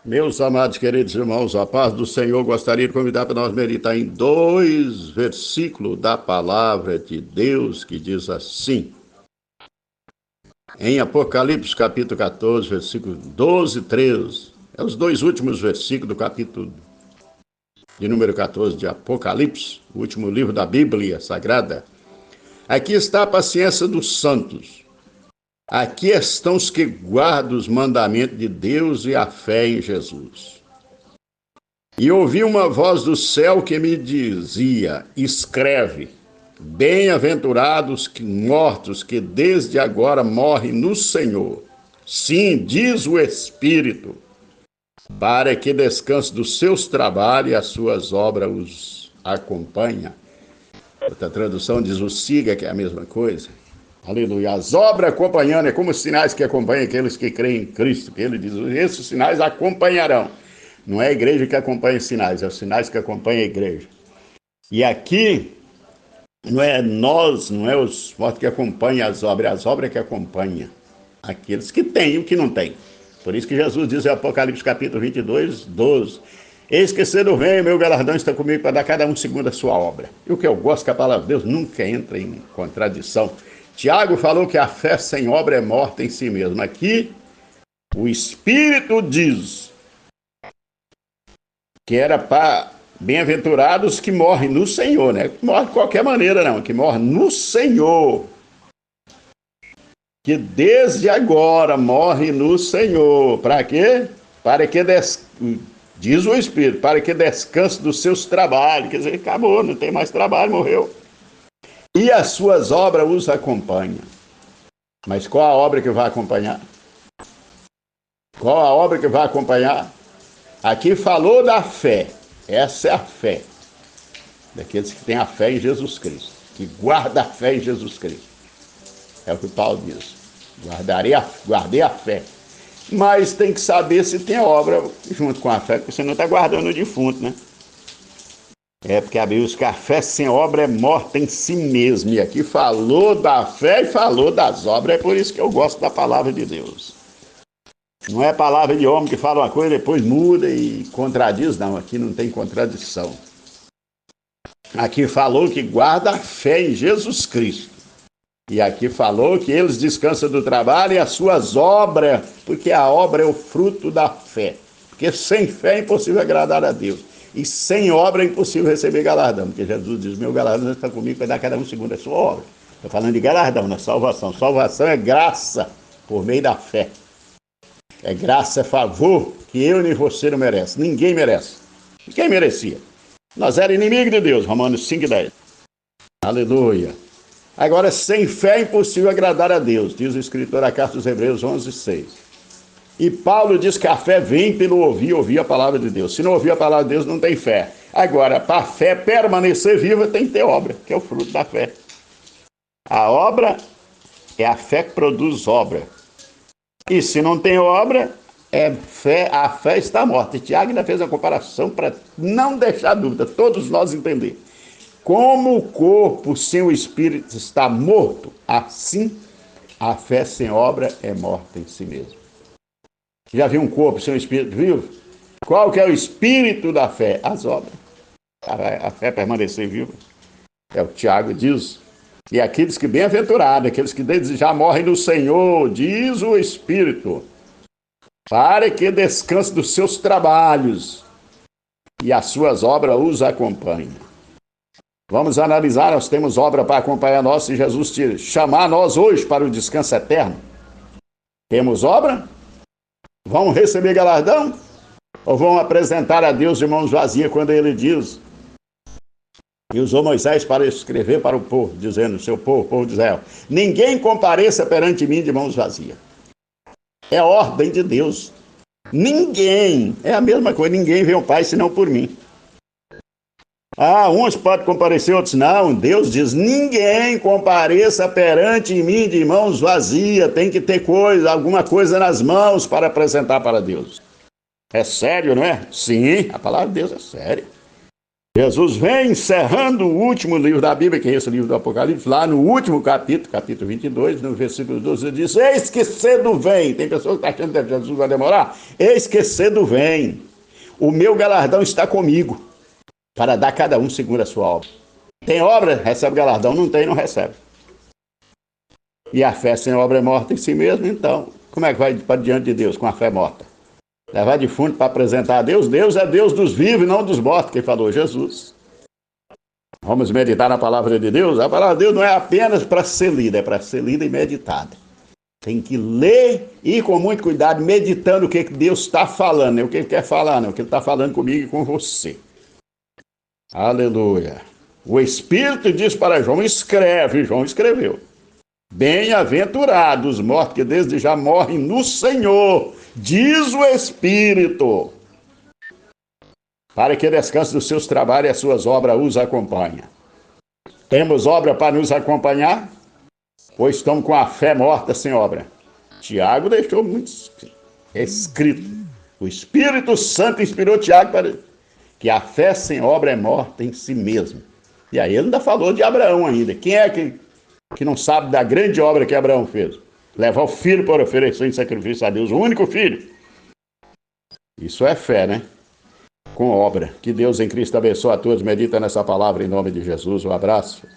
Meus amados queridos irmãos, a paz do Senhor, gostaria de convidar para nós meditar em dois versículos da palavra de Deus que diz assim. Em Apocalipse capítulo 14, versículos 12 e 13. É os dois últimos versículos do capítulo de número 14 de Apocalipse, o último livro da Bíblia Sagrada. Aqui está a paciência dos santos. Aqui estão os que guardam os mandamentos de Deus e a fé em Jesus. E ouvi uma voz do céu que me dizia: escreve, bem-aventurados mortos que desde agora morrem no Senhor. Sim, diz o Espírito, para que descanse dos seus trabalhos e as suas obras os acompanha. Outra tradução diz o siga, que é a mesma coisa. Aleluia. As obras acompanhando, é como os sinais que acompanham aqueles que creem em Cristo, que ele diz, esses sinais acompanharão. Não é a igreja que acompanha os sinais, é os sinais que acompanham a igreja. E aqui, não é nós, não é os mortos que acompanham as obras que acompanham aqueles que têm e o que não têm. Por isso que Jesus diz em Apocalipse capítulo 22, 12, eis que cedo vem, meu galardão está comigo para dar cada um segundo a sua obra. E o que eu gosto que a palavra de Deus nunca entra em contradição. Tiago falou que a fé sem obra é morta em si mesma. Aqui, o Espírito diz que era para bem-aventurados que morrem no Senhor, né? Que morrem de qualquer maneira, não, que morrem no Senhor. Que desde agora morre no Senhor. Para quê? Para que, diz o Espírito, para que descanse dos seus trabalhos. Quer dizer, acabou, não tem mais trabalho, morreu. E as suas obras os acompanham. Mas qual a obra que vai acompanhar? Qual a obra que vai acompanhar? Aqui falou da fé. Essa é a fé. Daqueles que têm a fé em Jesus Cristo. Que guarda a fé em Jesus Cristo. É o que Paulo diz. Guardei a fé. Mas tem que saber se tem obra junto com a fé, porque você não está guardando o defunto, né? É porque a Bíblia diz que a fé sem obra é morta em si mesma. E aqui falou da fé e falou das obras. É por isso que eu gosto da palavra de Deus. Não é palavra de homem que fala uma coisa, depois muda e contradiz. Não, aqui não tem contradição. Aqui falou que guarda a fé em Jesus Cristo. E aqui falou que eles descansam do trabalho e as suas obras, porque a obra é o fruto da fé. Porque sem fé é impossível agradar a Deus. E sem obra é impossível receber galardão. Porque Jesus diz, meu galardão está comigo para dar cada um segundo a sua obra. Estou falando de galardão, não é salvação. Salvação é graça por meio da fé. É graça, é favor que eu nem você não merece. Ninguém merece. Quem merecia? Nós éramos inimigos de Deus, Romanos 5:10. Aleluia. Agora, sem fé é impossível agradar a Deus, diz o escritor da carta dos Hebreus 11:6. E Paulo diz que a fé vem pelo ouvir a palavra de Deus. Se não ouvir a palavra de Deus, não tem fé. Agora, para a fé permanecer viva, tem que ter obra, que é o fruto da fé. A obra é a fé que produz obra. E se não tem obra, a fé está morta. E Tiago ainda fez uma comparação para não deixar dúvida, todos nós entender. Como o corpo sem o espírito está morto, assim a fé sem obra é morta em si mesma. Já viu um corpo sem o espírito vivo? Qual que é o espírito da fé? As obras. A fé permanecer viva. É o que Tiago diz. E aqueles que bem-aventurados, aqueles que desde já morrem no Senhor, diz o Espírito, para que descanse dos seus trabalhos e as suas obras os acompanhem. Vamos analisar, nós temos obra para acompanhar nós, se Jesus te chamar nós hoje para o descanso eterno. Temos obra? Vamos receber galardão? Ou vamos apresentar a Deus de mãos vazias quando ele diz? E usou Moisés para escrever para o povo, dizendo, seu povo, povo de Israel, ninguém compareça perante mim de mãos vazias. É ordem de Deus. Ninguém, é a mesma coisa, ninguém vê o Pai senão por mim. Uns podem comparecer, outros não. Deus diz, ninguém compareça perante mim de mãos vazias. Tem que ter alguma coisa nas mãos para apresentar para Deus. É sério, não é? Sim, a palavra de Deus é séria. Jesus vem encerrando o último livro da Bíblia, que é esse livro do Apocalipse, lá no último capítulo, capítulo 22, no versículo 12, ele diz: eis que cedo vem. Tem pessoas que estão achando que Jesus vai demorar. Eis que cedo vem. O meu galardão está comigo, para dar a cada um segundo a sua obra. Tem obra, recebe galardão. Não tem, não recebe. E a fé sem obra é morta em si mesmo, então, como é que vai para diante de Deus com a fé morta? Levar de fundo para apresentar a Deus. Deus é Deus dos vivos e não dos mortos, quem falou? Jesus. Vamos meditar na palavra de Deus. A palavra de Deus não é apenas para ser lida, é para ser lida e meditada. Tem que ler e com muito cuidado, meditando o que Deus está falando, o que Ele quer falar, o que Ele está falando comigo e com você. Aleluia. O Espírito diz para João: escreve. João escreveu: bem-aventurados os mortos que desde já morrem no Senhor, diz o Espírito, para que descanse dos seus trabalhos e as suas obras os acompanhem. Temos obra para nos acompanhar? Pois estamos com a fé morta sem obra. Tiago deixou muito escrito. O Espírito Santo inspirou Tiago para que a fé sem obra é morta em si mesmo. E aí ele ainda falou de Abraão ainda. Quem é que não sabe da grande obra que Abraão fez? Levar o filho para oferecer em sacrifício a Deus, o único filho. Isso é fé, né? Com obra. Que Deus em Cristo abençoe a todos. Medita nessa palavra em nome de Jesus. Um abraço.